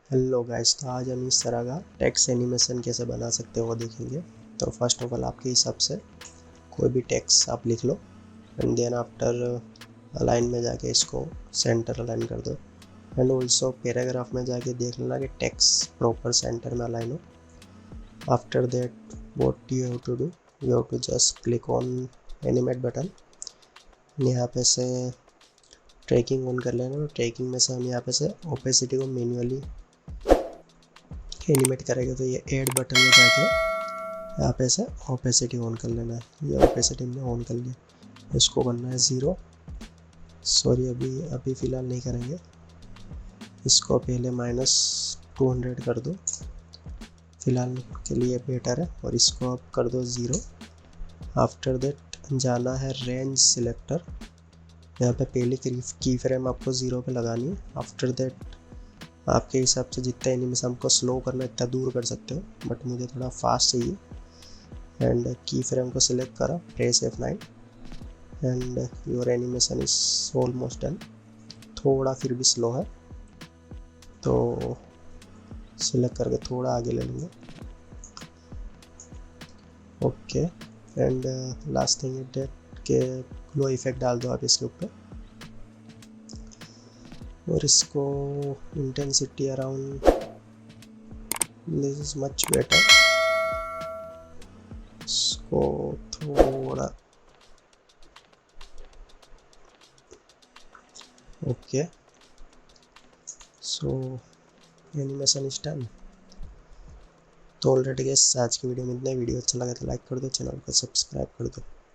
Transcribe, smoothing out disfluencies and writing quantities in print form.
Hello guys, तो आज हम इस तरह का टेक्स्ट एनिमेशन कैसे बना सकते हो वो देखेंगे। तो फर्स्ट ऑफ ऑल आपके हिसाब से कोई भी टेक्स्ट आप लिख लो एंड देन आफ्टर अलाइन में जाके इसको सेंटर अलाइन कर दो। एंड ऑल्सो पैराग्राफ में जाके देख लेना कि टेक्स्ट प्रॉपर सेंटर में अलाइन हो। After that what you have to do, you have to just click on animate button. यहाँ पे से ट्रैकिंग ऑन कर लेना। ट्रैकिंग में से हम यहाँ पे से ओपेसिटी को मैन्युअली एनिमेट करेंगे, तो ये ऐड बटन में जाके यहाँ पे से ओपेसिटी ऑन कर लेना है। ये ओपेसिटी हमने ऑन कर लिया, इसको करना है 0। सॉरी, अभी फ़िलहाल नहीं करेंगे, इसको पहले -200 कर दो, फ़िलहाल के लिए बेटर है। और इसको अब कर दो 0। आफ्टर देट जाना है रेंज सिलेक्टर। यहाँ पे पहली की फ्रेम आपको 0 पे लगानी है। आफ्टर देट आपके हिसाब से जितना एनिमेशन हमको स्लो करना है इतना दूर कर सकते हो, बट मुझे थोड़ा फास्ट चाहिए। एंड की फ्रेम को सिलेक्ट करा, press F9 and your animation is almost done. थोड़ा फिर भी स्लो है तो सिलेक्ट करके थोड़ा आगे ले लेंगे। Okay, and last thing is that के ग्लो इफेक्ट डाल दो आप इसके ऊपर, और इसको intensity around this is much better. इसको थोड़ा okay, so animation is done. तो ऑलरेडी गाइस, आज की वीडियो में इतना। वीडियो अच्छा लगा तो लाइक कर दो, चैनल को सब्सक्राइब कर दो।